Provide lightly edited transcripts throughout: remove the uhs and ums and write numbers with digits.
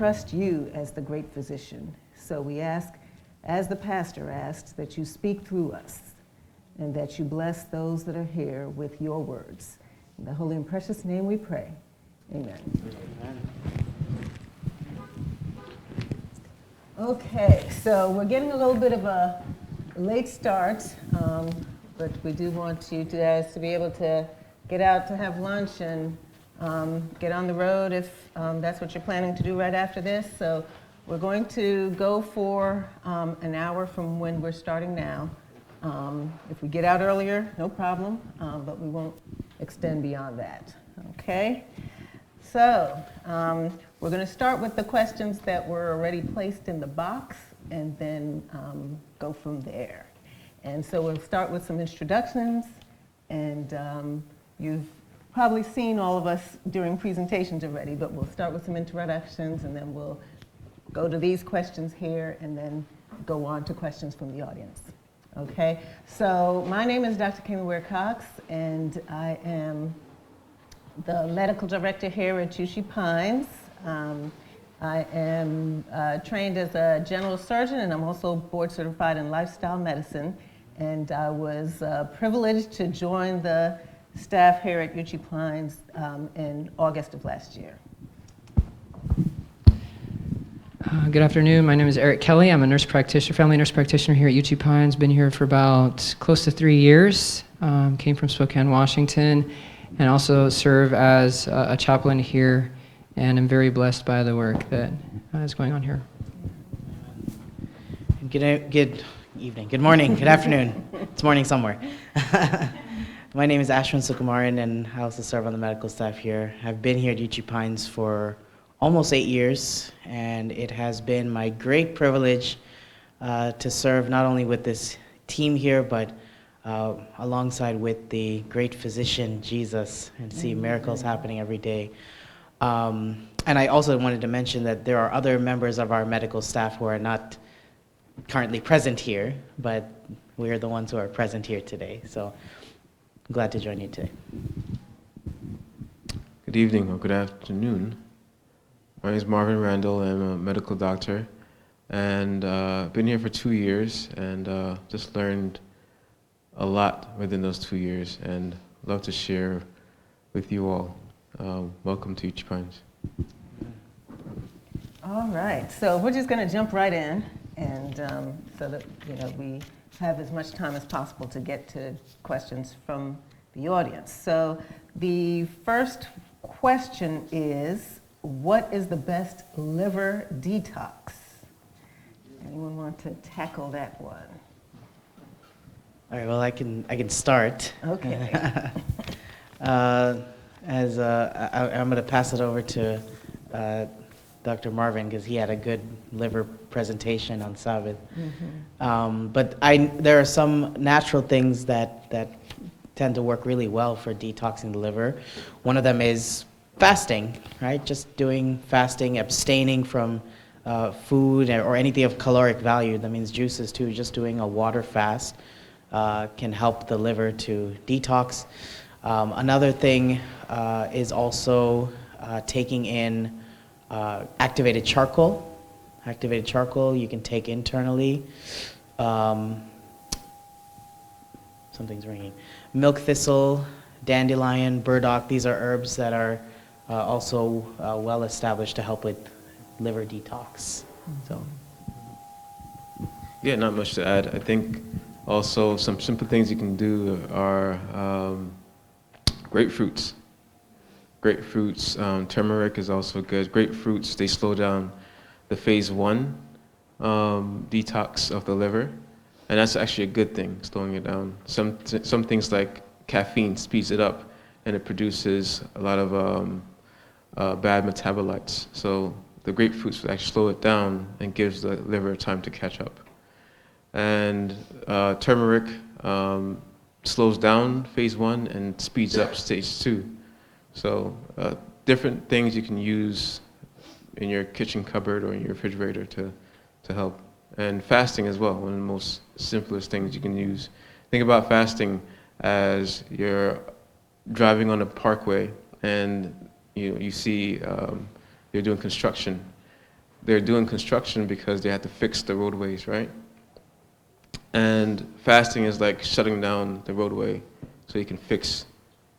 trust you as the great physician. So we ask, as the pastor asked, that you speak through us and that you bless those that are here with your words. In the holy and precious name we pray. Amen. Amen. Okay, so we're getting a little bit of a late start, but we do want you guys to be able to get out to have lunch and get on the road if that's what you're planning to do right after this. So we're going to go for an hour from when we're starting now. If we get out earlier, no problem, but we won't extend beyond that. Okay? So we're going to start with the questions that were already placed in the box and then go from there. And so we'll start with some introductions, and you've probably seen all of us during presentations already, but we'll start with some introductions and then we'll go to these questions here and then go on to questions from the audience. Okay, so my name is Dr. Kami Ware-Cox, and I am the medical director here at UC Pines. I am trained as a general surgeon, and I'm also board certified in lifestyle medicine. And I was privileged to join the staff here at UC Pines in August of last year. Good afternoon. My name is Eric Kelly. I'm a nurse practitioner, family nurse practitioner here at UT Pines. Been here for about close to 3 years. Came from Spokane, Washington, and also serve as a chaplain here. And I'm very blessed by the work that is going on here. Good evening. Good morning. Good afternoon. It's morning somewhere. My name is Ashwin Sukumaran, and I also serve on the medical staff here. I've been here at UT Pines for almost 8 years, and it has been my great privilege to serve not only with this team here, but alongside with the great physician, Jesus, and see miracles happening every day. And I also wanted to mention that there are other members of our medical staff who are not currently present here, but we are the ones who are present here today. So I'm glad to join you today. Good evening or good afternoon. My name is Marvin Randall. I'm a medical doctor, and been here for 2 years, and just learned a lot within those 2 years, and love to share with you all. Welcome to UT Pines. All right, so we're just going to jump right in, and so that we have as much time as possible to get to questions from the audience. So the first question is, what is the best liver detox? Anyone want to tackle that one? All right, well, I can start. Okay. I'm going to pass it over to Dr. Marvin, because he had a good liver presentation on Sabbath. But there are some natural things that tend to work really well for detoxing the liver. One of them is fasting, right? Just doing fasting, abstaining from food or anything of caloric value. That means juices too. Just doing a water fast can help the liver to detox. Another thing is also taking in activated charcoal. Activated charcoal you can take internally. Something's ringing. Milk thistle, dandelion, burdock. These are herbs that are also well established to help with liver detox. So, Yeah, not much to add. I think also some simple things you can do are grapefruits. Grapefruits, turmeric is also good. Grapefruits, they slow down the phase 1 detox of the liver, and that's actually a good thing, slowing it down. Some things like caffeine speeds it up, and it produces a lot of bad metabolites. So the grapefruits will actually slow it down and gives the liver time to catch up. And turmeric slows down phase 1 and speeds up stage 2. So different things you can use in your kitchen cupboard or in your refrigerator to help. And fasting as well, one of the most simplest things you can use. Think about fasting as you're driving on a parkway and you see you're doing construction, they're doing construction because they had to fix the roadways, right? And fasting is like shutting down the roadway so you can fix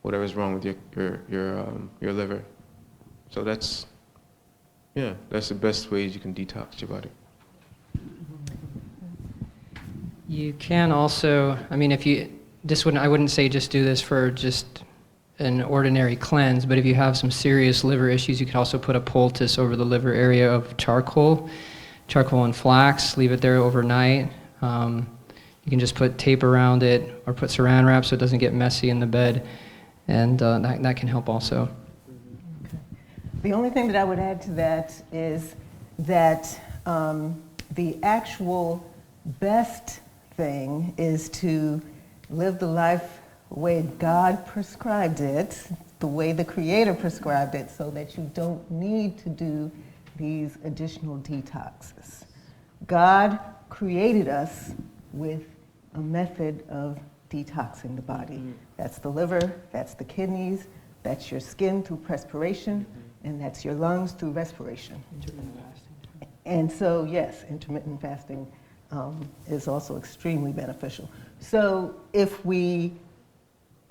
whatever's wrong with your liver. So that's the best ways you can detox your body. You can also, I mean, I wouldn't say just do this for just an ordinary cleanse, but if you have some serious liver issues, you could also put a poultice over the liver area of charcoal and flax, leave it there overnight. You can just put tape around it or put saran wrap so it doesn't get messy in the bed, and that can help also. Okay. The only thing that I would add to that is that the actual best thing is to live the life the way God prescribed it, the way the Creator prescribed it, so that you don't need to do these additional detoxes. God created us with a method of detoxing the body. That's the liver, that's the kidneys, that's your skin through perspiration, and that's your lungs through respiration. And so, yes, intermittent fasting is also extremely beneficial. So if we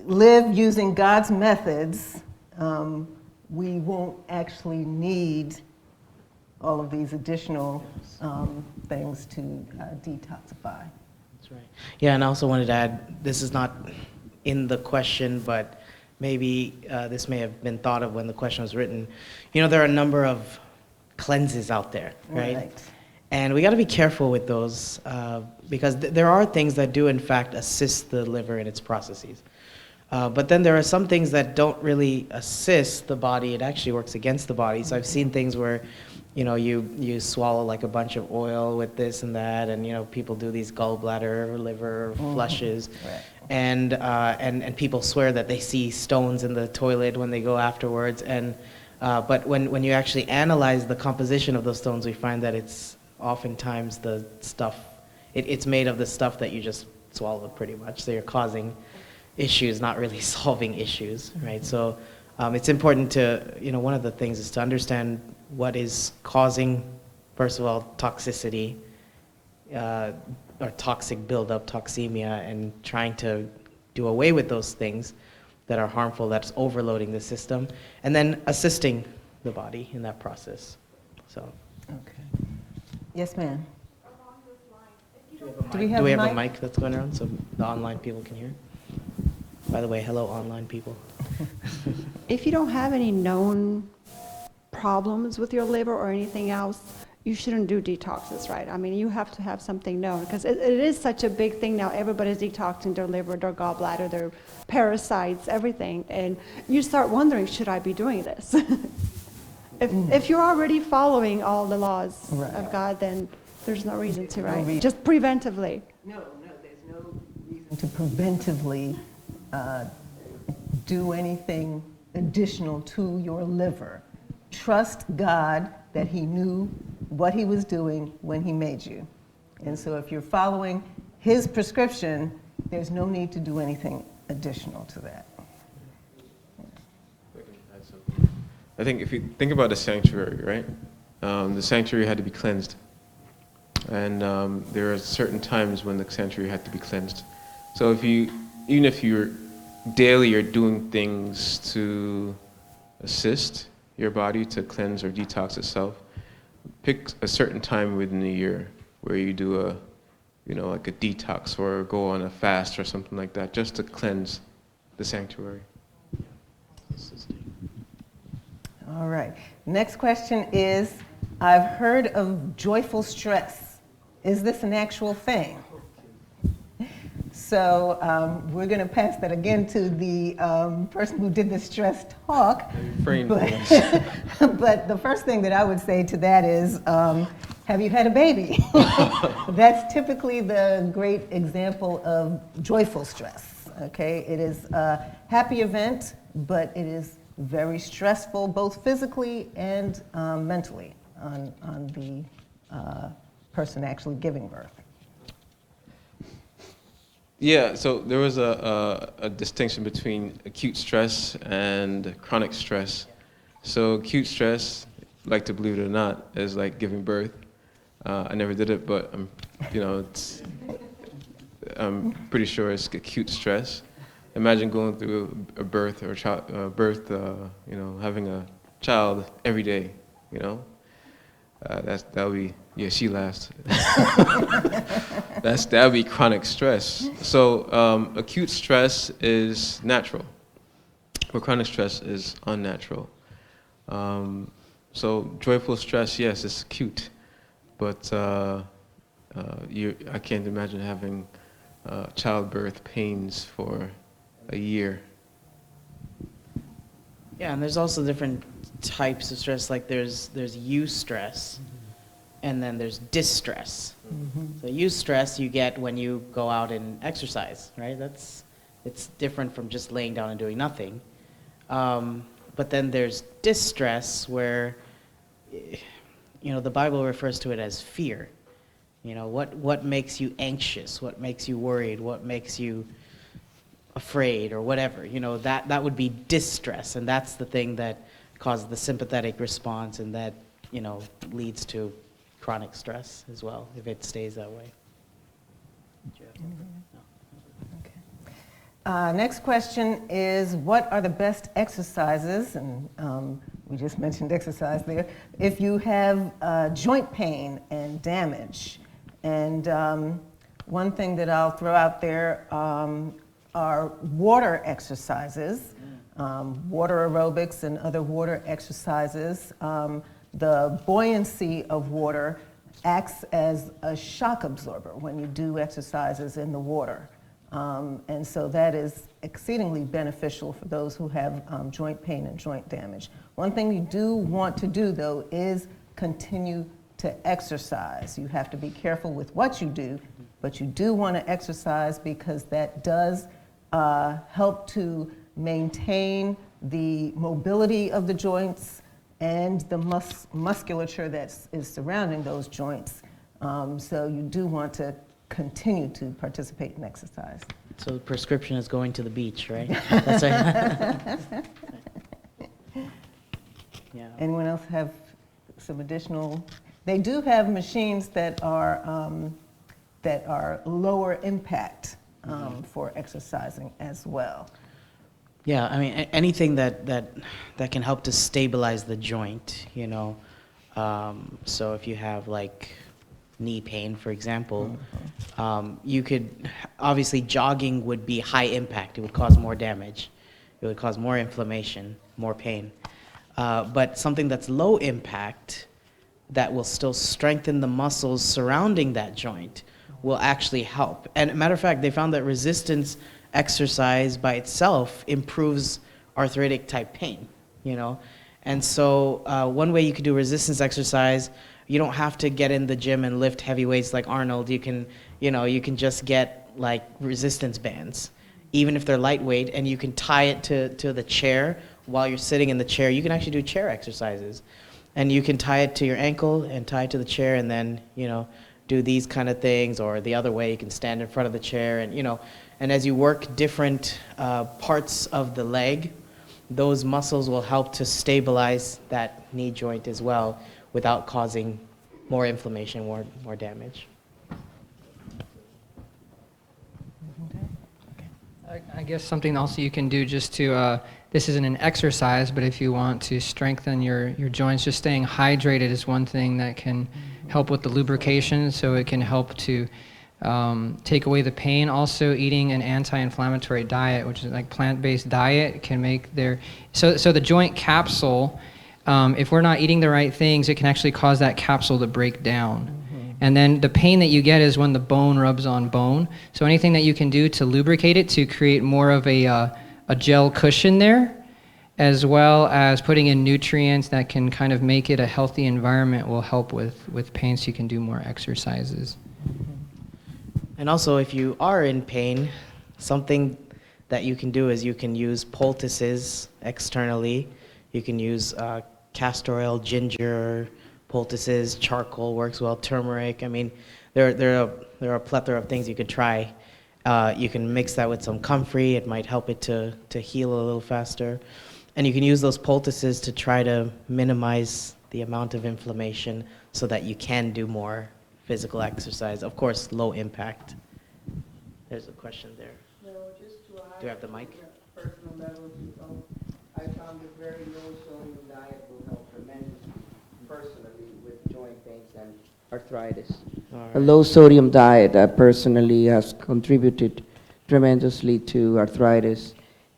live using God's methods, we won't actually need all of these additional things to detoxify. That's right. Yeah, and I also wanted to add, this is not in the question, but maybe this may have been thought of when the question was written. You know, there are a number of cleanses out there, right? And we got to be careful with those because there are things that do, in fact, assist the liver in its processes. But then there are some things that don't really assist the body. It actually works against the body. So I've seen things where, you know, you swallow like a bunch of oil with this and that, and, you know, people do these gallbladder or liver flushes. Right. And people swear that they see stones in the toilet when they go afterwards. But when you actually analyze the composition of those stones, we find that it's oftentimes the stuff, it's made of the stuff that you just swallowed pretty much. So you're causing issues, not really solving issues, right? So it's important to, you know, one of the things is to understand what is causing, first of all, toxicity, or toxic buildup, toxemia, and trying to do away with those things that are harmful, that's overloading the system, and then assisting the body in that process. So. Okay. Yes, ma'am. Do we have a mic that's going around so the online people can hear? By the way, hello, online people. If you don't have any known problems with your liver or anything else, you shouldn't do detoxes, right? I mean, you have to have something known because it is such a big thing now. Everybody's detoxing their liver, their gallbladder, their parasites, everything. And you start wondering, should I be doing this? If you're already following all the laws of God, then there's no reason to, right? Just preventively. No, there's no reason to preventively do anything additional to your liver. Trust God that He knew what He was doing when He made you. And so if you're following His prescription, there's no need to do anything additional to that. I think if you think about the sanctuary, right? The sanctuary had to be cleansed. And there are certain times when the sanctuary had to be cleansed. So even if you're daily are doing things to assist your body to cleanse or detox itself, pick a certain time within the year where you do like a detox or go on a fast or something like that, just to cleanse the sanctuary. All right. Next question is, I've heard of joyful stress. Is this an actual thing? So we're going to pass that again to the person who did the stress talk. But the first thing that I would say to that is, have you had a baby? That's typically the great example of joyful stress. Okay, it is a happy event, but it is very stressful, both physically and mentally, on the person actually giving birth. Yeah, so there was a distinction between acute stress and chronic stress. So acute stress, like to believe it or not, is like giving birth. I never did it, but I'm pretty sure it's acute stress. Imagine going through a birth or having a child every day. That'll be, yeah, she laughed. That'll be chronic stress. So acute stress is natural, but chronic stress is unnatural. So joyful stress, yes, it's acute, but I can't imagine having childbirth pains for a year. Yeah, and there's also different types of stress. Like there's eustress, and then there's distress. So eustress you get when you go out and exercise, right? It's different from just laying down and doing nothing. But then there's distress, where the Bible refers to it as fear. What makes you anxious? What makes you worried? What makes you afraid, or whatever? That would be distress, and that's the thing that causes the sympathetic response, and that leads to chronic stress as well if it stays that way. Next question is, what are the best exercises, and we just mentioned exercise there, if you have joint pain and damage? And one thing that I'll throw out there are water exercises, water aerobics and other water exercises. The buoyancy of water acts as a shock absorber when you do exercises in the water. And so that is exceedingly beneficial for those who have joint pain and joint damage. One thing you do want to do, though, is continue to exercise. You have to be careful with what you do, but you do want to exercise, because that does help to maintain the mobility of the joints and the musculature that is surrounding those joints. So you do want to continue to participate in exercise. So the prescription is going to the beach, right? That's right. Yeah. Anyone else have some additional? They do have machines that are lower impact for exercising as well. Yeah, I mean, anything that can help to stabilize the joint, So if you have like knee pain, for example, you could, obviously jogging would be high impact. It would cause more damage. It would cause more inflammation, more pain. But something that's low impact that will still strengthen the muscles surrounding that joint will actually help. And matter of fact, they found that resistance exercise by itself improves arthritic type pain, And so one way you could do resistance exercise, you don't have to get in the gym and lift heavy weights like Arnold. You can just get like resistance bands, even if they're lightweight, and you can tie it to the chair while you're sitting in the chair. You can actually do chair exercises, and you can tie it to your ankle and tie it to the chair, and then do these kind of things. Or the other way, you can stand in front of the chair, and as you work different parts of the leg, those muscles will help to stabilize that knee joint as well, without causing more inflammation, more damage. I guess something also you can do just to, this isn't an exercise, but if you want to strengthen your joints, just staying hydrated is one thing that can help with the lubrication, so it can help to take away the pain. Also, eating an anti-inflammatory diet, which is like plant-based diet, can make so the joint capsule, if we're not eating the right things, it can actually cause that capsule to break down. And then the pain that you get is when the bone rubs on bone. So anything that you can do to lubricate it, to create more of a gel cushion there, as well as putting in nutrients that can kind of make it a healthy environment, will help with pain, so you can do more exercises. And also, if you are in pain, something that you can do is you can use poultices externally. You can use castor oil, ginger, poultices, charcoal works well, turmeric. I mean, there are a plethora of things you could try. You can mix that with some comfrey. It might help it to heal a little faster. And you can use those poultices to try to minimize the amount of inflammation so that you can do more physical exercise. Of course, low impact. There's a question there. No, just to Do you have the mic? personal level, I found a very low sodium diet will help tremendously, personally, with joint pains and arthritis. All A right. low sodium diet personally has contributed tremendously to arthritis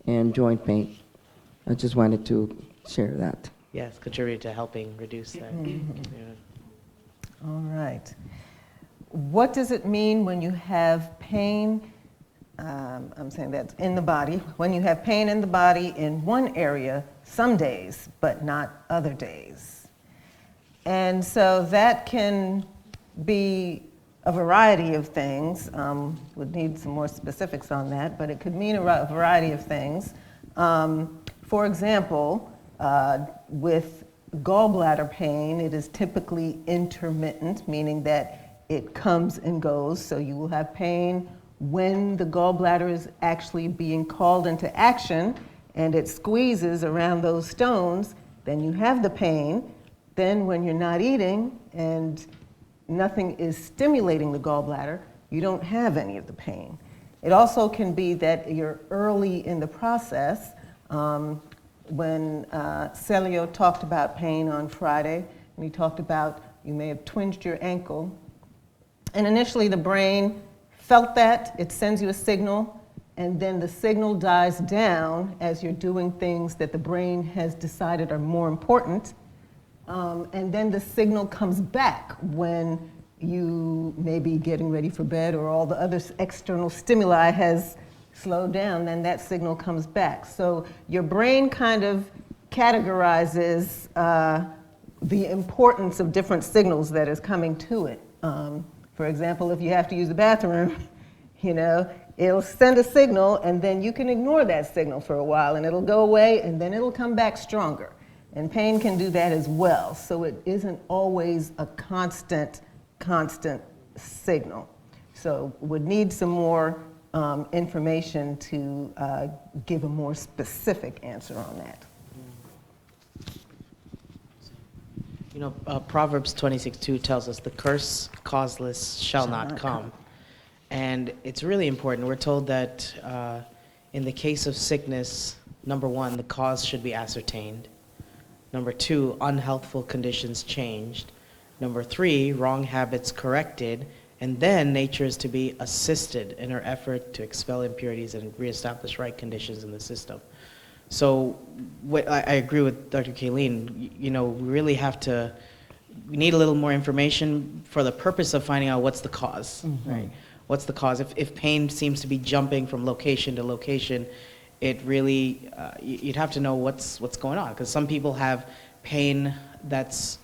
and joint pain. I just wanted to share that. Yes, contribute to helping reduce that. Yeah. All right. What does it mean when you have pain? I'm saying that in the body. When you have pain in the body in one area some days, but not other days. And so that can be a variety of things. Would need some more specifics on that, but it could mean a variety of things. For example, with gallbladder pain, it is typically intermittent, meaning that it comes and goes. So you will have pain when the gallbladder is actually being called into action and it squeezes around those stones, then you have the pain. Then when you're not eating and nothing is stimulating the gallbladder, you don't have any of the pain. It also can be that you're early in the process. When Celio talked about pain on Friday, and he talked about you may have twinged your ankle, and initially the brain felt that, it sends you a signal, and then the signal dies down as you're doing things that the brain has decided are more important, and then the signal comes back when you may be getting ready for bed or all the other external stimuli has slowed down, then that signal comes back. So your brain kind of categorizes the importance of different signals that is coming to it. For example, if you have to use the bathroom, it'll send a signal and then you can ignore that signal for a while and it'll go away and then it'll come back stronger. And pain can do that as well. So it isn't always a constant signal. So would need some more information to give a more specific answer on that. Proverbs 26:2 tells us the curse causeless shall not come. And it's really important. We're told that in the case of sickness, number one, the cause should be ascertained. Number two, unhealthful conditions changed. Number three, wrong habits corrected. And then nature is to be assisted in her effort to expel impurities and reestablish right conditions in the system. So I agree with Dr. Kayleen. We really we need a little more information for the purpose of finding out what's the cause, right? What's the cause? If pain seems to be jumping from location to location, it really, you'd have to know what's going on. Because some people have pain that's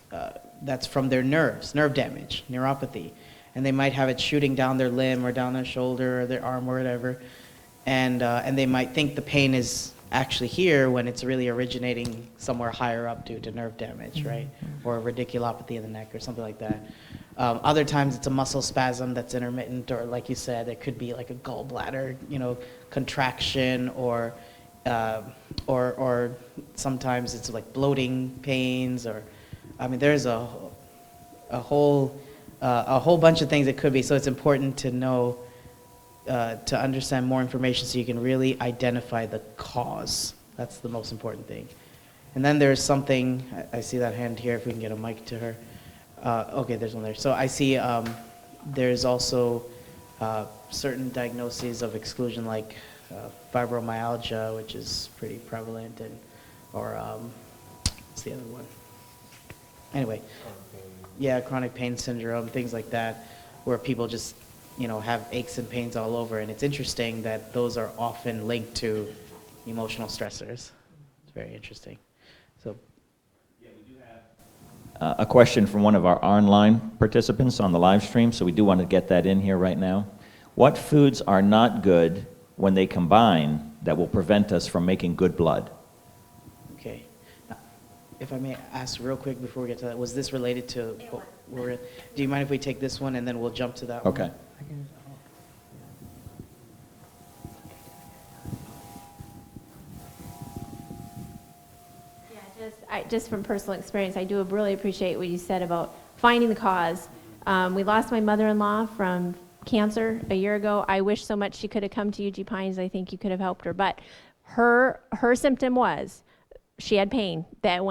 from their nerves, nerve damage, neuropathy. And they might have it shooting down their limb or down their shoulder or their arm or whatever. And they might think the pain is actually here when it's really originating somewhere higher up due to nerve damage, right? Or radiculopathy in the neck or something like that. Other times it's a muscle spasm that's intermittent, or like you said, it could be like a gallbladder, contraction, or sometimes it's like bloating pains, or there's a whole bunch of things it could be. So it's important to know, to understand more information so you can really identify the cause. That's the most important thing. And then there's something, I see that hand here, if we can get a mic to her. Okay, there's one there. So I see there's also certain diagnoses of exclusion, like fibromyalgia, which is pretty prevalent, or what's the other one? Anyway, yeah, chronic pain syndrome, things like that, where people just have aches and pains all over. And it's interesting that those are often linked to emotional stressors. It's very interesting. So, yeah, we do have a question from one of our online participants on the live stream, so we do want to get that in here right now. What foods are not good when they combine that will prevent us from making good blood? okay. Now, if I may ask real quick before we get to that, was this related to what do you mind if we take this one and then we'll jump to that one? Okay. Yeah, just just from personal experience, I do really appreciate what you said about finding the cause. We lost my mother-in-law from cancer a year ago. I wish so much she could have come to UG Pines. I think you could have helped her. But her symptom was she had pain that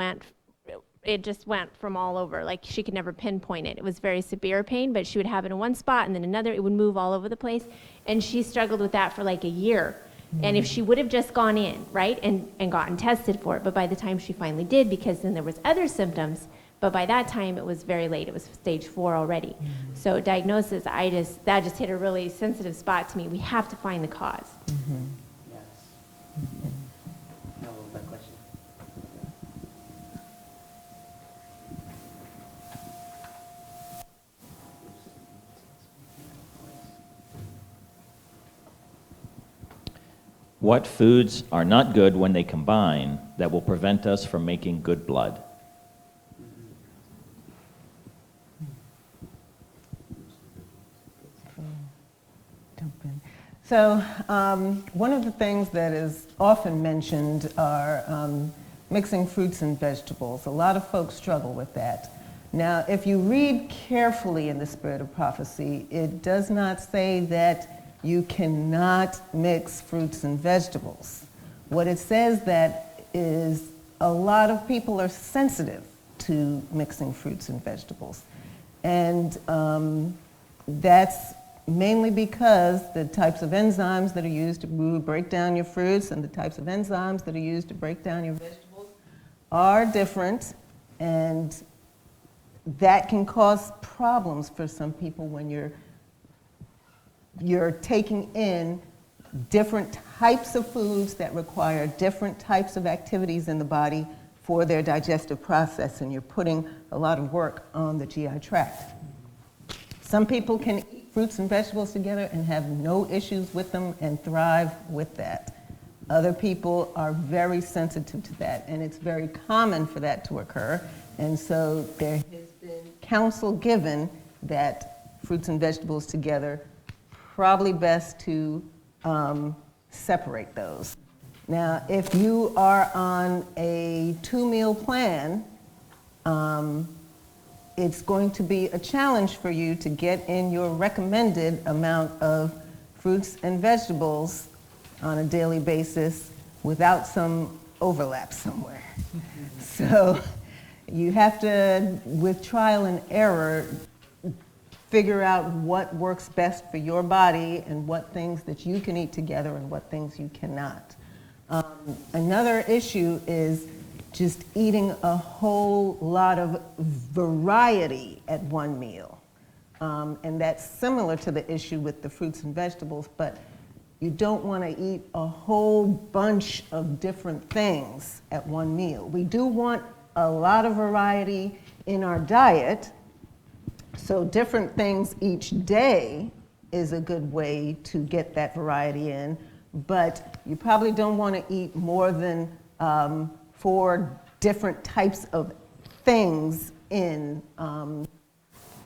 it just went from all over. Like she could never pinpoint it. It was very severe pain, but she would have it in one spot and then another. It would move all over the place. And she struggled with that for like a year. And if she would have just gone in, right, and gotten tested for it, but by the time she finally did, because then there was other symptoms, but by that time it was very late. It was stage 4 already. So diagnosis, that just hit a really sensitive spot to me. We have to find the cause. Yes. No, that question. What foods are not good when they combine that will prevent us from making good blood? So one of the things that is often mentioned are mixing fruits and vegetables. A lot of folks struggle with that. Now, if you read carefully in the Spirit of Prophecy, it does not say that you cannot mix fruits and vegetables. What it says that is a lot of people are sensitive to mixing fruits and vegetables. And that's mainly because the types of enzymes that are used to break down your fruits and the types of enzymes that are used to break down your vegetables are different, and that can cause problems for some people when you're taking in different types of foods that require different types of activities in the body for their digestive process, and you're putting a lot of work on the GI tract. Some people can eat fruits and vegetables together and have no issues with them and thrive with that. Other people are very sensitive to that, and it's very common for that to occur. And so there has been counsel given that fruits and vegetables together, probably best to separate those. Now, if you are on a 2-meal plan, it's going to be a challenge for you to get in your recommended amount of fruits and vegetables on a daily basis without some overlap somewhere. So you have to, with trial and error, figure out what works best for your body and what things that you can eat together and what things you cannot. Another issue is just eating a whole lot of variety at one meal. And that's similar to the issue with the fruits and vegetables, but you don't want to eat a whole bunch of different things at one meal. We do want a lot of variety in our diet, so different things each day is a good way to get that variety in, but you probably don't want to eat more than 4 different types of things in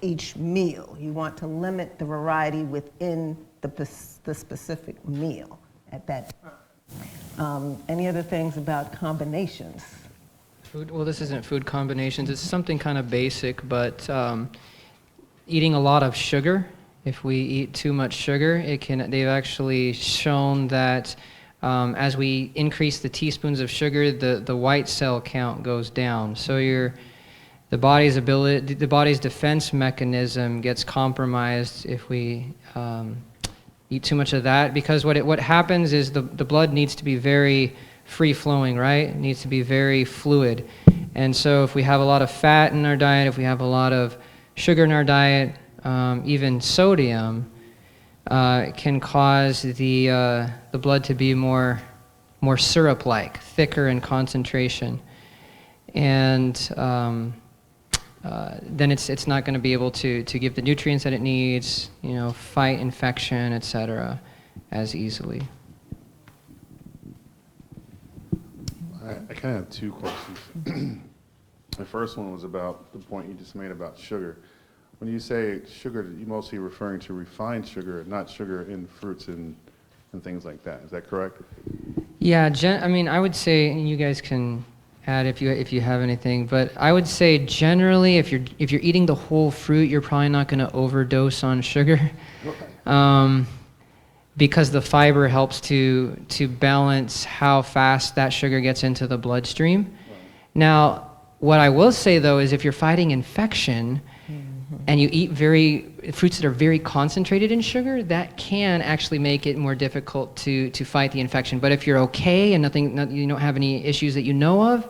each meal. You want to limit the variety within the specific meal at that time. Any other things about combinations? Food, well, this isn't food combinations. It's something kind of basic, but eating a lot of sugar. If we eat too much sugar, they've actually shown that as we increase the teaspoons of sugar, the white cell count goes down. So the body's defense mechanism gets compromised if we eat too much of that, because what happens is the blood needs to be very free-flowing, right? It needs to be very fluid. And so if we have a lot of fat in our diet, if we have a lot of sugar in our diet, even sodium, can cause the blood to be more syrup-like, thicker in concentration. And then it's not going to be able to give the nutrients that it needs, fight infection, etc., as easily. I kind of have 2 questions. The first one was about the point you just made about sugar. When you say sugar, you're mostly referring to refined sugar, not sugar in fruits and things like that. Is that correct? Yeah, I would say, and you guys can add if you have anything, but I would say generally if you're eating the whole fruit, you're probably not going to overdose on sugar, because the fiber helps to balance how fast that sugar gets into the bloodstream. Now, what I will say though is if you're fighting infection and you eat fruits that are very concentrated in sugar, that can actually make it more difficult to fight the infection. But if you're okay and you don't have any issues that you know of,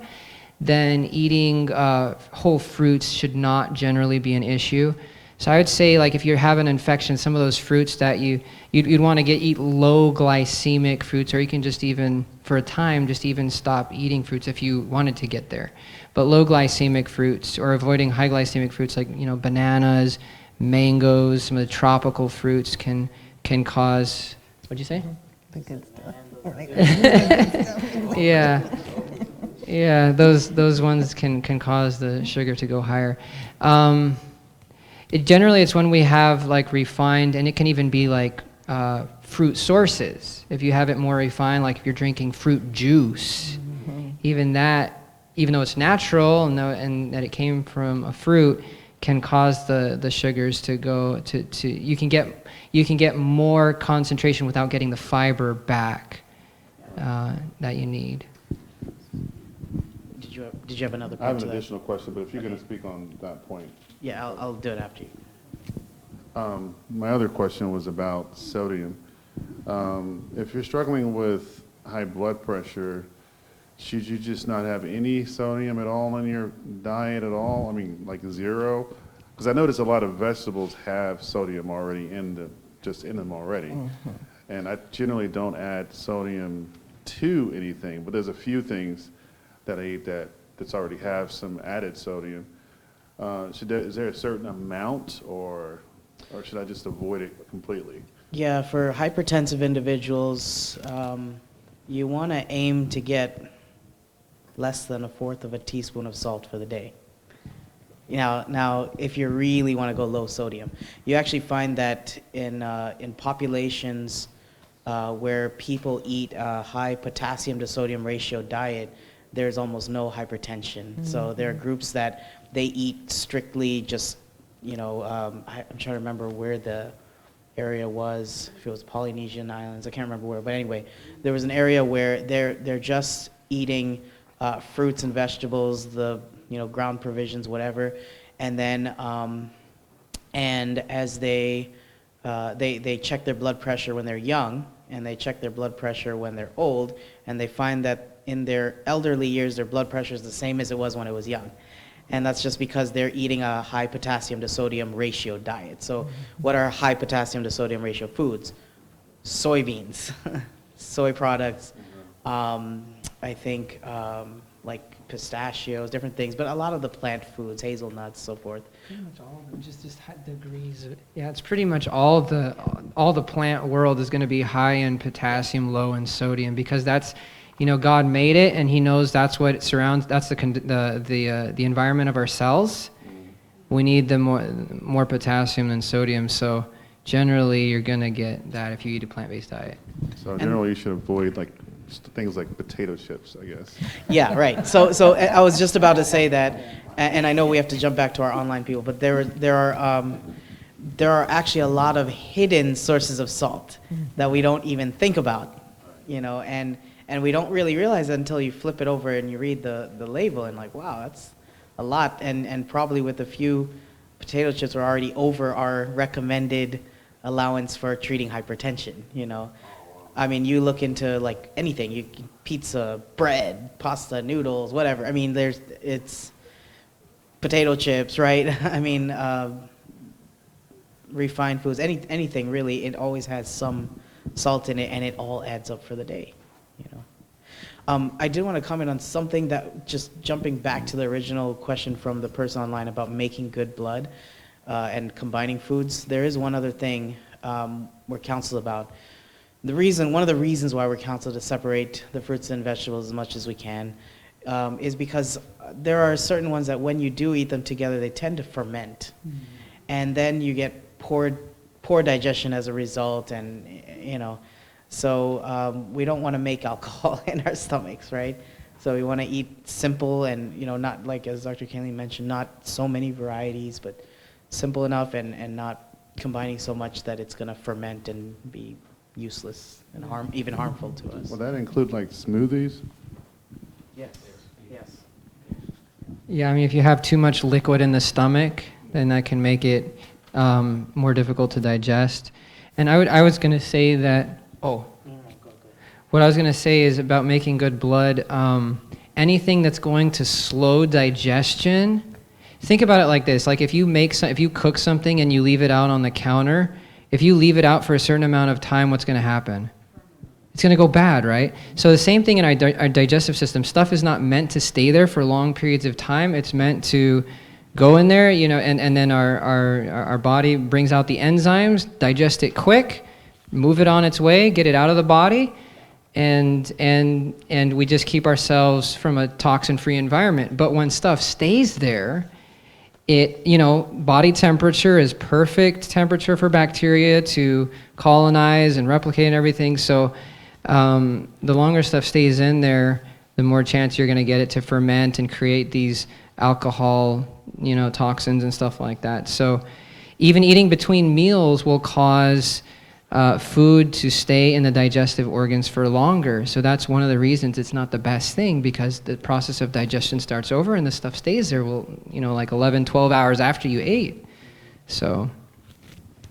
then eating whole fruits should not generally be an issue. So I would say, like, if you have an infection, some of those fruits that you'd want to eat low glycemic fruits, or you can just even, for a time, just even stop eating fruits if you wanted to get there. But low glycemic fruits, or avoiding high glycemic fruits like, bananas, mangoes, some of the tropical fruits can cause, what'd you say? The good stuff. Yeah, those ones can cause the sugar to go higher. Generally, it's when we have like refined, and it can even be like fruit sources. If you have it more refined, like if you're drinking fruit juice, even that, even though it's natural and that it came from a fruit, can cause the sugars to go to you can get more concentration without getting the fiber back that you need. Did you have another point? I have an additional question, but if you're going to speak on that point. Yeah, I'll do it after you. My other question was about sodium. If you're struggling with high blood pressure, should you just not have any sodium at all in your diet at all? I mean, like zero? Because I notice a lot of vegetables have sodium already in them already. And I generally don't add sodium to anything, but there's a few things that I eat that's already have some added sodium. Is there a certain amount, or should I just avoid it completely? Yeah, for hypertensive individuals, you want to aim to get less than 1/4 of a teaspoon of salt for the day. Now, if you really want to go low sodium, you actually find that in populations where people eat a high potassium to sodium ratio diet, there's almost no hypertension. So there are groups that they eat strictly just, I'm trying to remember where the area was, if it was Polynesian Islands, I can't remember where, but anyway, there was an area where they're just eating fruits and vegetables, the ground provisions, whatever, and then and as they check their blood pressure when they're young, and they check their blood pressure when they're old, and they find that in their elderly years their blood pressure is the same as it was when it was young. And that's just because they're eating a high potassium to sodium ratio diet. So what are high potassium to sodium ratio foods? Soybeans, soy products, I think like pistachios, different things, but a lot of the plant foods, hazelnuts, so forth. Pretty much all of them, just degrees of it. Yeah, it's pretty much all the plant world is going to be high in potassium, low in sodium, because that's, God made it, and He knows that's what it surrounds. That's the environment of our cells. We need the more potassium than sodium. So generally, you're gonna get that if you eat a plant-based diet. So generally, you should avoid things like potato chips, I guess. Yeah, right. So I was just about to say that, and I know we have to jump back to our online people, but there are actually a lot of hidden sources of salt that we don't even think about, and we don't really realize that until you flip it over and you read the label and like, wow, that's a lot, and probably with a few potato chips are already over our recommended allowance for treating hypertension, I mean, you look into like anything, pizza, bread, pasta, noodles, whatever. I mean, it's potato chips, right? I mean, refined foods, anything really, it always has some salt in it, and it all adds up for the day, I did want to comment on something that, just jumping back to the original question from the person online about making good blood and combining foods. There is one other thing we're counseled about. One of the reasons why we're counseled to separate the fruits and vegetables as much as we can is because there are certain ones that when you do eat them together, they tend to ferment. And then you get poor digestion as a result, and so we don't want to make alcohol in our stomachs, right? So we want to eat simple and, not like, as Dr. Kayleen mentioned, not so many varieties, but simple enough and not combining so much that it's going to ferment and be useless and even harmful to us. Will that include like smoothies? Yes, yes. Yeah, I mean, if you have too much liquid in the stomach, then that can make it more difficult to digest. And I was going to say that, what I was going to say is about making good blood, anything that's going to slow digestion, think about it like this. Like if you cook something and you leave it out on the counter, if you leave it out for a certain amount of time, what's going to happen? It's going to go bad, right? So the same thing in our digestive system. Stuff is not meant to stay there for long periods of time. It's meant to go in there, and then our body brings out the enzymes, digest it quick, move it on its way, get it out of the body, and we just keep ourselves from a toxin-free environment. But when stuff stays there, body temperature is perfect temperature for bacteria to colonize and replicate and everything. So the longer stuff stays in there, the more chance you're going to get it to ferment and create these alcohol, toxins and stuff like that. So even eating between meals will cause food to stay in the digestive organs for longer. So that's one of the reasons it's not the best thing, because the process of digestion starts over and the stuff stays there, like 11, 12 hours after you ate. So.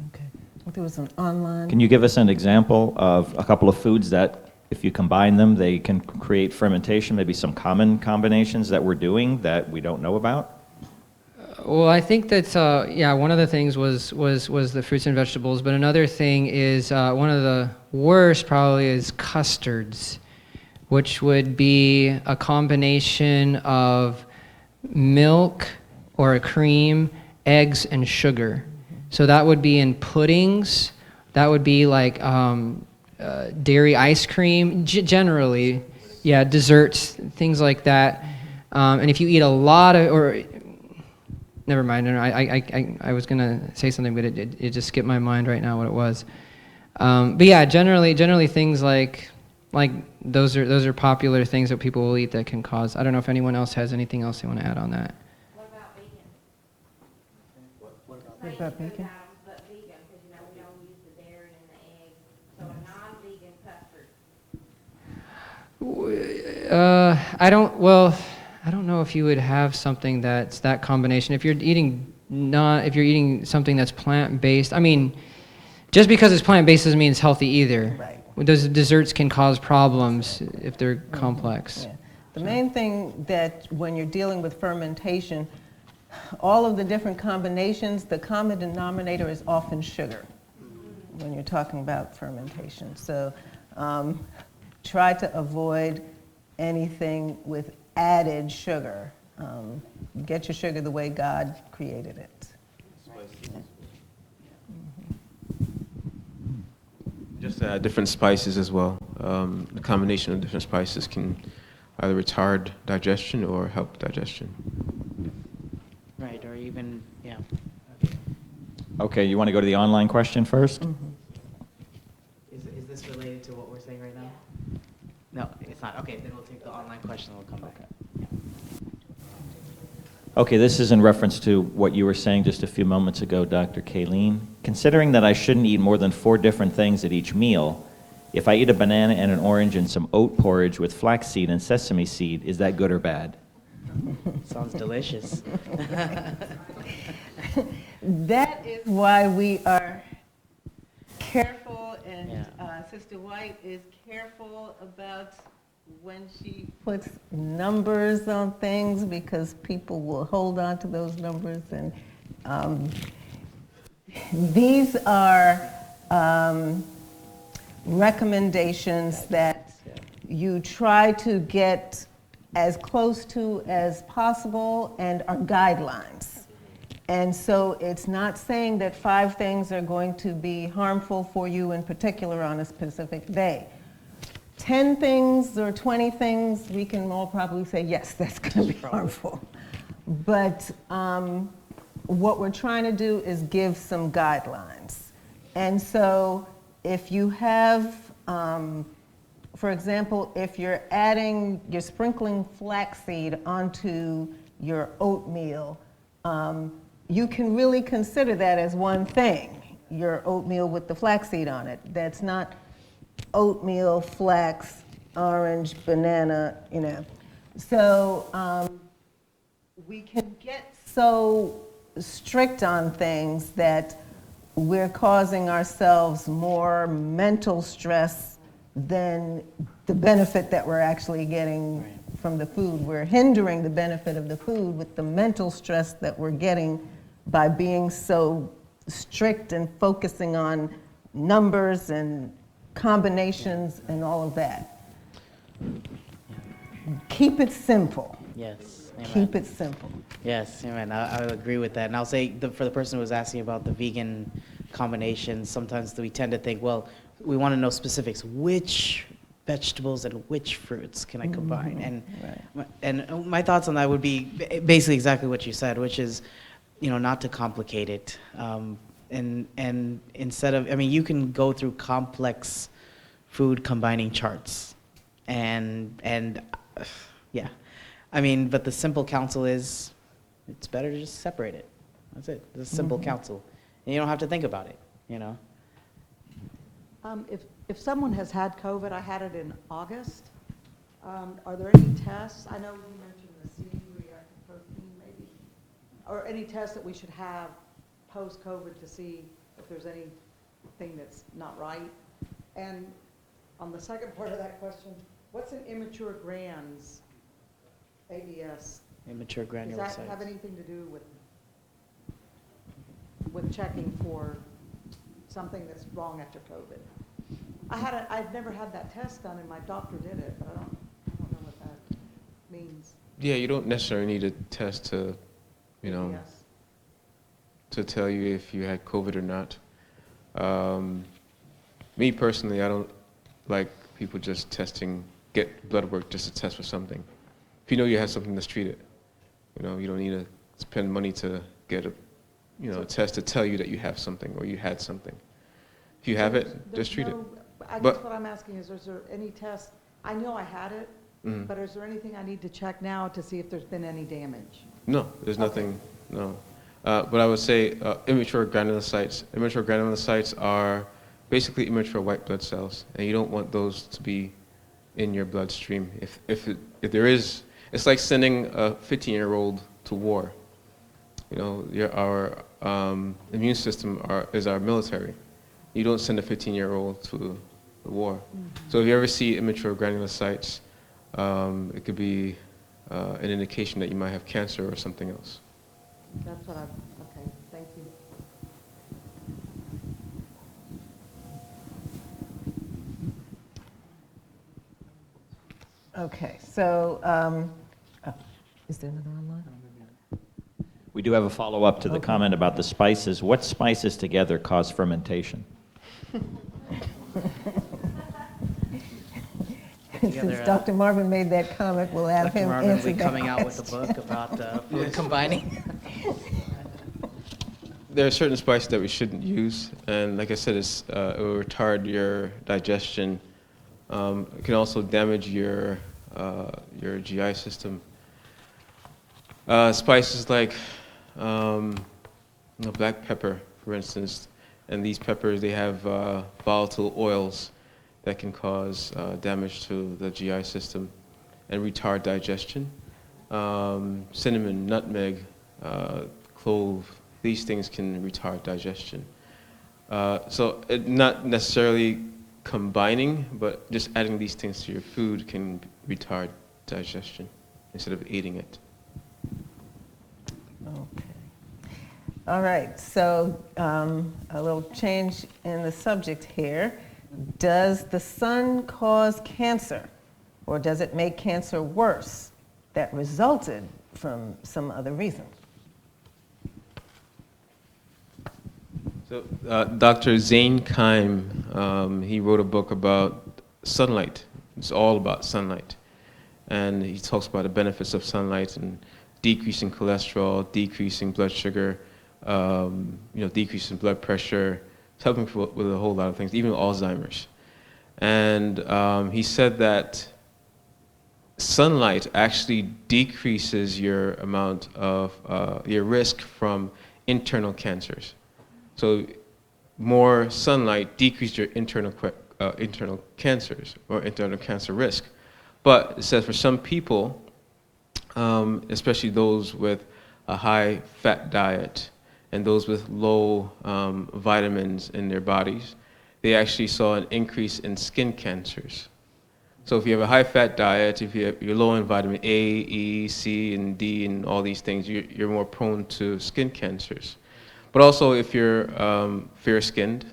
Okay. Well, there was an online. Can you give us an example of a couple of foods that, if you combine them, they can create fermentation, maybe some common combinations that we're doing that we don't know about? Well, I think that, one of the things was the fruits and vegetables, but another thing is, one of the worst probably is custards, which would be a combination of milk or a cream, eggs, and sugar. So that would be in puddings, that would be like dairy ice cream, generally, desserts, things like that. And if you eat a lot of, never mind. I was gonna say something, but it just skipped my mind right now what it was. But yeah, generally things like those are popular things that people will eat that can cause. I don't know if anyone else has anything else they want to add on that. What about bacon? What about bacon? But vegan, because we don't use the dairy and the egg, so a non-vegan custard. I don't know if you would have something that's that combination. If you're eating something that's plant-based, I mean, just because it's plant-based doesn't mean it's healthy either. Right. Those desserts can cause problems if they're complex. Yeah. The main thing that when you're dealing with fermentation, all of the different combinations, the common denominator is often sugar when you're talking about fermentation. So try to avoid anything with added sugar. Get your sugar the way God created it. Just different spices as well. The combination of different spices can either retard digestion or help digestion. Right, or even, yeah. Okay, you want to go to the online question first? Is this related to what we're saying right now? No, it's not. Okay, then we'll take the online question and we'll come back. Okay, this is in reference to what you were saying just a few moments ago, Dr. Kayleen. Considering that I shouldn't eat more than 4 different things at each meal, if I eat a banana and an orange and some oat porridge with flaxseed and sesame seed, is that good or bad? Sounds delicious. That is why we are careful, and Sister White is careful about when she puts numbers on things, because people will hold on to those numbers. And these are recommendations that you try to get as close to as possible and are guidelines. And so it's not saying that 5 things are going to be harmful for you in particular on a specific day. 10 things or 20 things, we can all probably say, yes, that's going to be harmful. But what we're trying to do is give some guidelines. And so if you have for example, if you're sprinkling flaxseed onto your oatmeal, you can really consider that as one thing, your oatmeal with the flaxseed on it. That's not oatmeal, flax, orange, banana, So we can get so strict on things that we're causing ourselves more mental stress than the benefit that we're actually getting from the food. We're hindering the benefit of the food with the mental stress that we're getting by being so strict and focusing on numbers and combinations and all of that. Keep it simple. Yes. Amen. Keep it simple. Yes, amen. I would agree with that. And I'll say, for the person who was asking about the vegan combinations, sometimes we tend to think, well, we want to know specifics. Which vegetables and which fruits can I combine? And my thoughts on that would be basically exactly what you said, which is, not to complicate it. And instead of, you can go through complex food combining charts. And yeah. But the simple counsel is, it's better to just separate it. That's it. It's a simple counsel. And you don't have to think about it, If someone has had COVID, I had it in August, are there any tests? I know you mentioned the C-reactive protein maybe, or any tests that we should have post-COVID to see if there's anything that's not right? And on the second part of that question, what's an immature grands ADS? Immature granular Does that have anything to do with checking for something that's wrong after COVID? I've never had that test done, and my doctor did it, but I don't know what that means. Yeah, you don't necessarily need a test to, Yes. to tell you if you had COVID or not. Me personally, I don't like people just get blood work just to test for something. If you know you have something, let's treat it. You don't need to spend money to get a test to tell you that you have something or you had something. If you have it, just treat it. I guess what I'm asking is there any test? I know I had it, but is there anything I need to check now to see if there's been any damage? No, there's nothing, no. But I would say immature granulocytes. Immature granulocytes are basically immature white blood cells, and you don't want those to be in your bloodstream. If there is, it's like sending a 15-year-old to war. Our immune system is our military. You don't send a 15-year-old to the war. So if you ever see immature granulocytes, it could be an indication that you might have cancer or something else. That's what okay, thank you. Okay, so, is there another online? We do have a follow-up to the comment about the spices. What spices together cause fermentation? Since Dr. Marvin made that comment, we'll have him Marvin will answer be that coming out with a question. book about food combining. There are certain spices that we shouldn't use, and like I said, it will retard your digestion. It can also damage your GI system. Spices like black pepper, for instance, and these peppers, they have volatile oils that can cause damage to the GI system and retard digestion. Cinnamon, nutmeg, clove, these things can retard digestion. So not necessarily combining, but just adding these things to your food can retard digestion instead of eating it. Okay. All right, so a little change in the subject here. Does the sun cause cancer, or does it make cancer worse that resulted from some other reason? So Dr. Zane Keim, he wrote a book about sunlight. It's all about sunlight. And he talks about the benefits of sunlight and decreasing cholesterol, decreasing blood sugar, decreasing blood pressure. It's helping with a whole lot of things, even Alzheimer's. And he said that sunlight actually decreases your amount of your risk from internal cancers. So more sunlight decreases your internal cancers or internal cancer risk. But it says for some people, especially those with a high fat diet and those with low vitamins in their bodies, they actually saw an increase in skin cancers. So if you have a high fat diet, if you're low in vitamin A, E, C, and D, and all these things, you're more prone to skin cancers. But also if you're fair-skinned,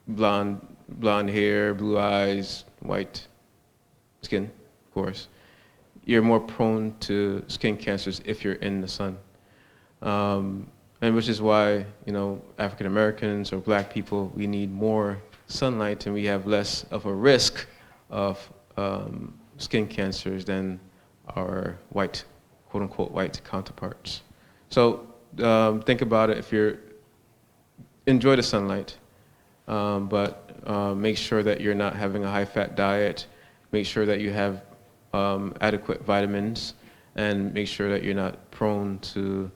blonde hair, blue eyes, white skin, of course, you're more prone to skin cancers if you're in the sun. And which is why, African Americans or black people, we need more sunlight and we have less of a risk of skin cancers than our white, quote unquote, white counterparts. So think about it. If enjoy the sunlight, but make sure that you're not having a high fat diet. Make sure that you have adequate vitamins, and make sure that you're not prone to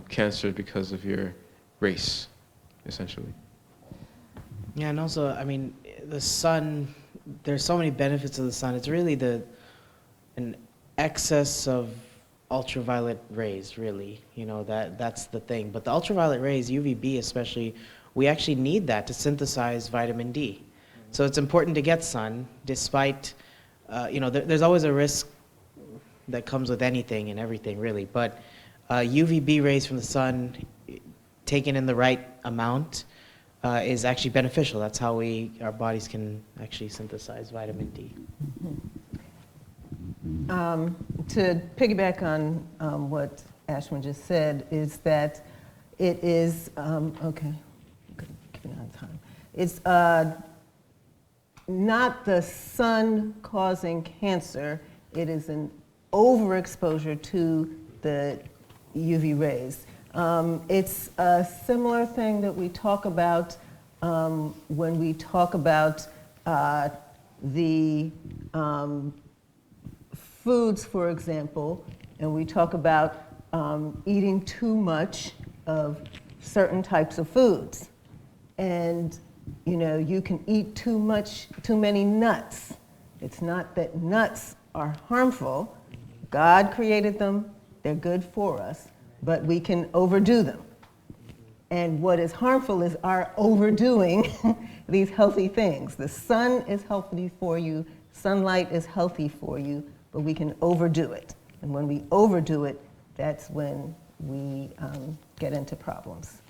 cancer because of your race, essentially. Yeah, and also, the sun, there's so many benefits of the sun. It's really an excess of ultraviolet rays, really. That's the thing. But the ultraviolet rays, UVB especially, we actually need that to synthesize vitamin D. So it's important to get sun, despite, there's always a risk that comes with anything and everything, really. But UVB rays from the sun, taken in the right amount, is actually beneficial. That's how our bodies can actually synthesize vitamin D. To piggyback on what Ashwin just said, is that it is, okay, keep it on time. It's not the sun causing cancer, it is an overexposure to the UV rays. It's a similar thing that we talk about when we talk about the foods, for example, and we talk about eating too much of certain types of foods. And you can eat too many nuts. It's not that nuts are harmful. God created them, they're good for us, but we can overdo them. And what is harmful is our overdoing these healthy things. The sun is healthy for you, sunlight is healthy for you, but we can overdo it. And when we overdo it, that's when we get into problems.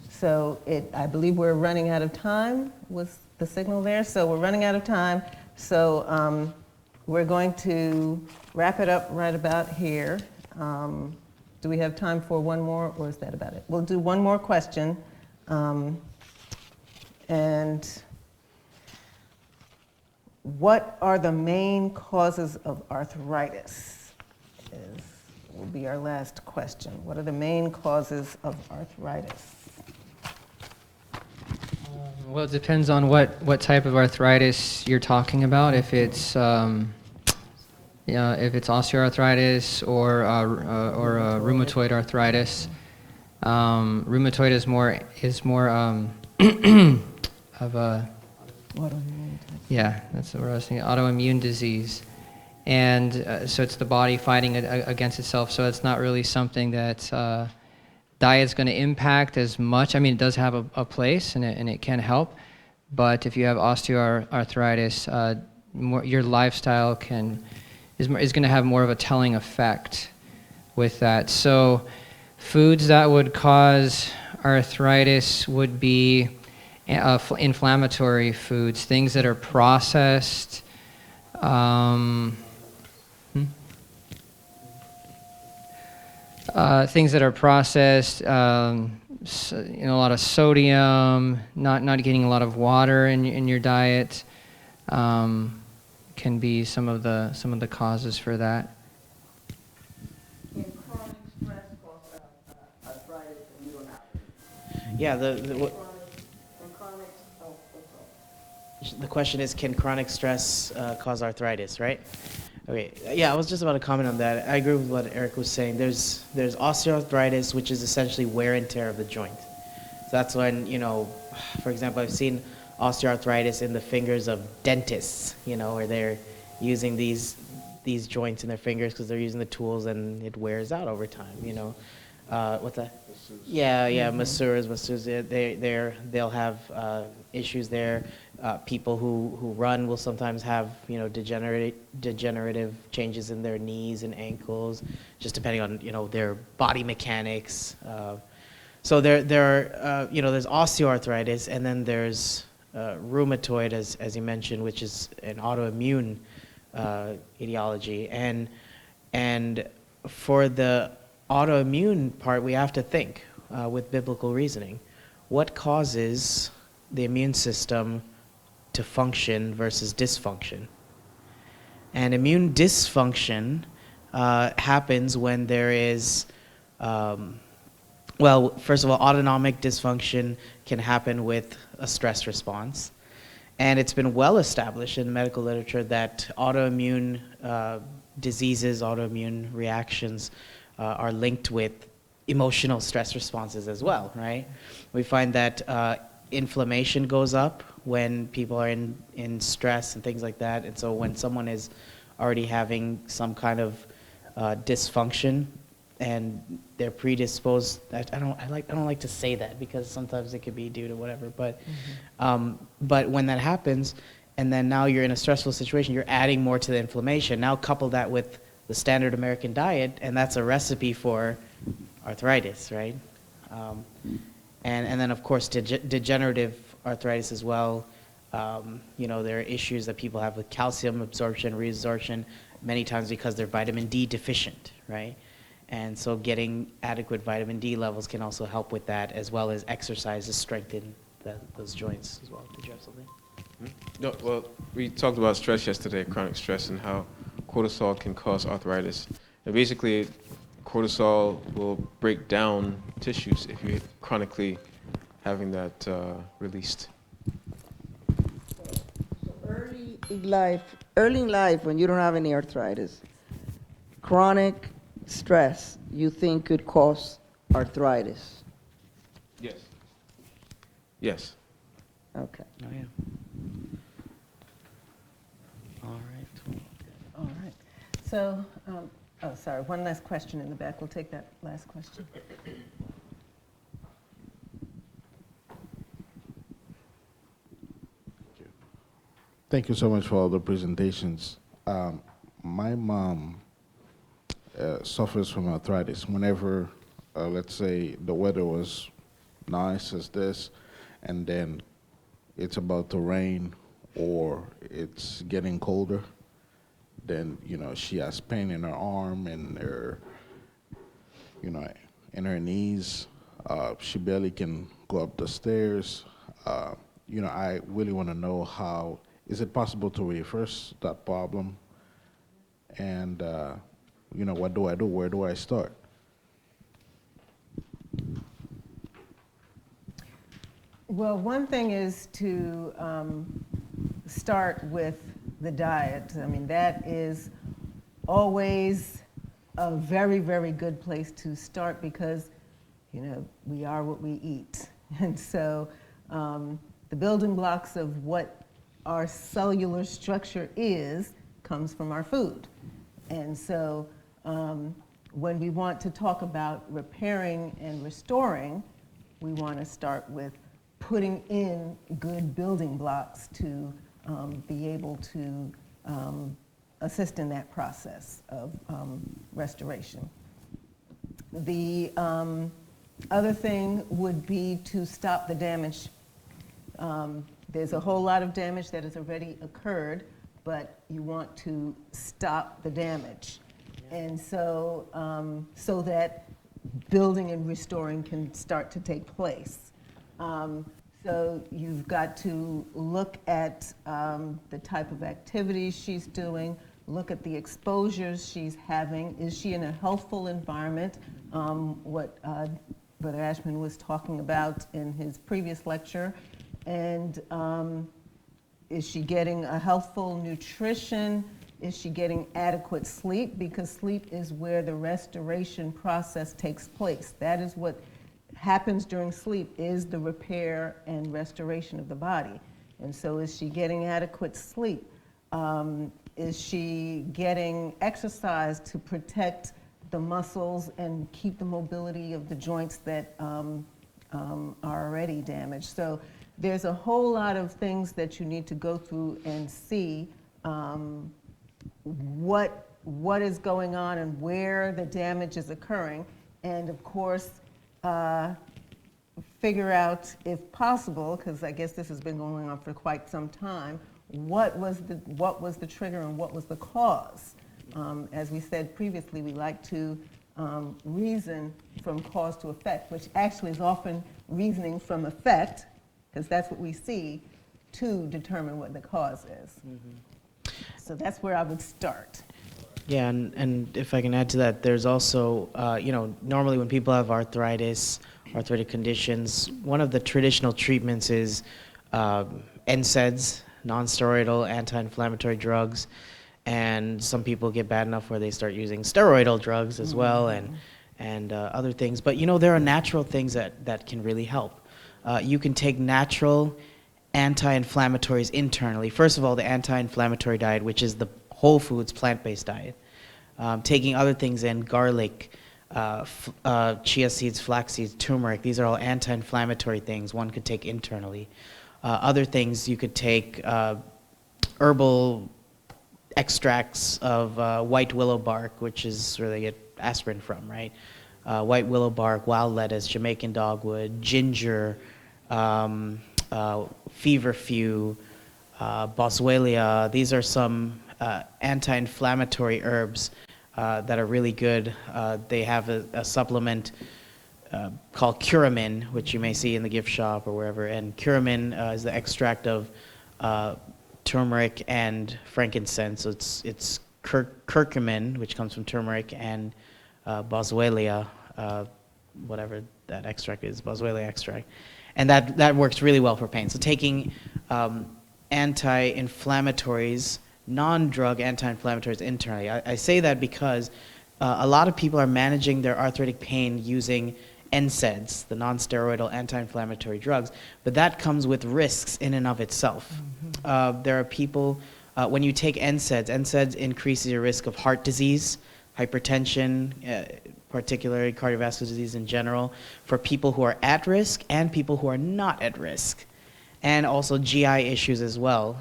So I believe we're running out of time. Was the signal there? So we're running out of time. So we're going to wrap it up right about here. Do we have time for one more, or is that about it? We'll do one more question. And what are the main causes of arthritis? Will be our last question. What are the main causes of arthritis? Well, it depends on what type of arthritis you're talking about. If it's osteoarthritis or rheumatoid arthritis. Rheumatoid is more of a that's what I was thinking, autoimmune disease, and so it's the body fighting against itself. So it's not really something that diet's going to impact as much. It does have a place and it can help, but if you have osteoarthritis, your lifestyle is going to have more of a telling effect with that. So foods that would cause arthritis would be inflammatory foods, things that are processed, things that are processed, a lot of sodium, not getting a lot of water in your diet, can be some of the causes for that. And chronic stress causes arthritis, and you don't have it. Yeah, And chronic, The question is, can chronic stress cause arthritis, right? Okay, yeah, I was just about to comment on that. I agree with what Eric was saying. There's osteoarthritis, which is essentially wear and tear of the joint. So that's when, for example, I've seen osteoarthritis in the fingers of dentists, where they're using these joints in their fingers because they're using the tools and it wears out over time, What's that? Yeah, masseurs, they'll have issues there. People who run will sometimes have, degenerative changes in their knees and ankles, just depending on, their body mechanics. So there are, there's osteoarthritis, and then there's rheumatoid, as you mentioned, which is an autoimmune etiology. And for the autoimmune part, we have to think with biblical reasoning. What causes the immune system to function versus dysfunction? And immune dysfunction happens when there is, first of all, autonomic dysfunction can happen with a stress response. And it's been well established in medical literature that autoimmune diseases, autoimmune reactions are linked with emotional stress responses as well, right? We find that inflammation goes up when people are in stress and things like that. And so when someone is already having some kind of dysfunction and they're predisposed, I don't like to say that because sometimes it could be due to whatever, but when that happens, and then now you're in a stressful situation, you're adding more to the inflammation. Now couple that with the standard American diet, and that's a recipe for arthritis, right? And then of course degenerative arthritis as well. There are issues that people have with calcium absorption, reabsorption, many times because they're vitamin D deficient, right? And so getting adequate vitamin D levels can also help with that, as well as exercise to strengthen those joints as well. Did you have something? No, well, we talked about stress yesterday, chronic stress, and how cortisol can cause arthritis. And basically, cortisol will break down tissues if you're chronically having that released. So early in life, when you don't have any arthritis, chronic stress, you think could cause arthritis? Yes. Yes. Okay. Oh, yeah. All right. So, sorry, one last question in the back. We'll take that last question. Thank you so much for all the presentations. My mom suffers from arthritis. Whenever, let's say, the weather was nice as this, and then it's about to rain or it's getting colder, then, she has pain in her arm and her, in her knees. She barely can go up the stairs. I really want to know how, is it possible to reverse that problem? And, what do I do? Where do I start? Well, one thing is to start with the diet. I mean, that is always a very, very good place to start because, we are what we eat. And so the building blocks of what our cellular structure is comes from our food. And so when we want to talk about repairing and restoring, we want to start with putting in good building blocks to be able to assist in that process of restoration. The other thing would be to stop the damage. There's a whole lot of damage that has already occurred, but you want to stop the damage. And so, so that building and restoring can start to take place. So you've got to look at the type of activities she's doing, look at the exposures she's having. Is she in a healthful environment? What Brother Ashman was talking about in his previous lecture. And Is she getting a healthful nutrition? Is she getting adequate sleep? Because sleep is where the restoration process takes place. That is what happens during sleep, is the repair and restoration of the body. And so is she getting adequate sleep? Is she getting exercise to protect the muscles and keep the mobility of the joints that are already damaged? So there's a whole lot of things that you need to go through and see what is going on and where the damage is occurring, and of course figure out, if possible, because I guess this has been going on for quite some time, what was the trigger and what was the cause. As we said previously, we like to reason from cause to effect, which actually is often reasoning from effect, because that's what we see, to determine what the cause is. Mm-hmm. So that's where I would start. Yeah, and if I can add to that, there's also, normally when people have arthritis, arthritic conditions, one of the traditional treatments is NSAIDs, non-steroidal anti-inflammatory drugs, and some people get bad enough where they start using steroidal drugs as well, and other things. But there are natural things that can really help. You can take natural anti-inflammatories internally. First of all, the anti-inflammatory diet, which is the whole foods plant-based diet. Taking other things in, garlic, chia seeds, flax seeds, turmeric, these are all anti-inflammatory things one could take internally. Other things, you could take herbal extracts of white willow bark, which is where they get aspirin from, right? White willow bark, wild lettuce, Jamaican dogwood, ginger, feverfew, boswellia. These are some anti-inflammatory herbs that are really good. They have a supplement called curamin, which you may see in the gift shop or wherever. And curamin is the extract of turmeric and frankincense. So it's curcumin, which comes from turmeric, and boswellia, whatever that extract is, boswellia extract. And that works really well for pain. So taking anti-inflammatories, non-drug anti-inflammatories internally. I say that because a lot of people are managing their arthritic pain using NSAIDs, the non-steroidal anti-inflammatory drugs, but that comes with risks in and of itself. Mm-hmm. There are people, when you take NSAIDs increases your risk of heart disease, hypertension, particularly cardiovascular disease in general, for people who are at risk and people who are not at risk. And also GI issues as well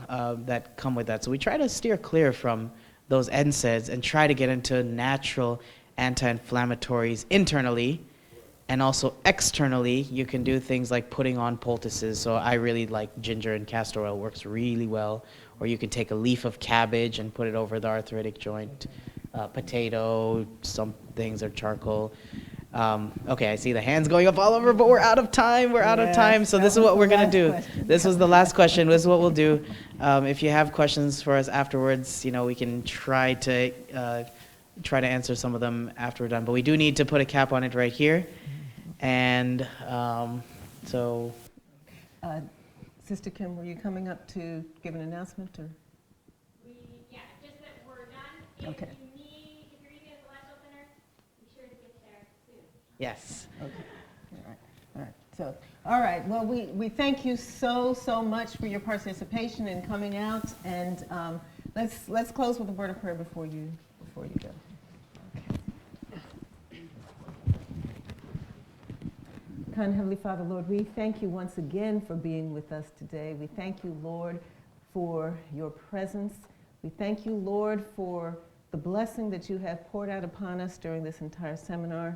that come with that. So we try to steer clear from those NSAIDs and try to get into natural anti-inflammatories internally, and also externally. You can do things like putting on poultices. So I really like ginger and castor oil, works really well. Or you can take a leaf of cabbage and put it over the arthritic joint. Potato, some things are charcoal. Okay, I see the hands going up all over, but we're out of time. We're out of time. So this is what we're going to do. This was the last question. This is what we'll do. If you have questions for us afterwards, we can try to answer some of them after we're done. But we do need to put a cap on it right here. And so... Sister Kim, were you coming up to give an announcement? Or? Yeah, just that we're done. Okay. If you're using a flash opener, be sure to get there soon. Yes. Okay. All right. So, all right. Well, we thank you so much for your participation and coming out. And let's close with a word of prayer before you go. Kind Heavenly Father, Lord, we thank you once again for being with us today. We thank you, Lord, for your presence. We thank you, Lord, for the blessing that you have poured out upon us during this entire seminar,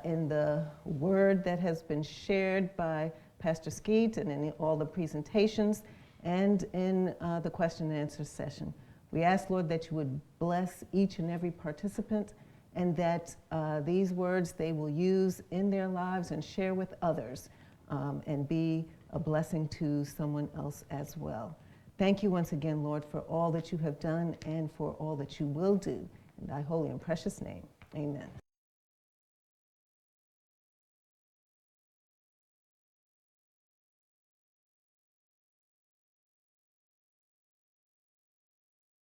in the word that has been shared by Pastor Skeet and in all the presentations and in the question and answer session. We ask, Lord, that you would bless each and every participant, and that these words they will use in their lives and share with others, and be a blessing to someone else as well. Thank you once again, Lord, for all that you have done and for all that you will do. In thy holy and precious name, amen.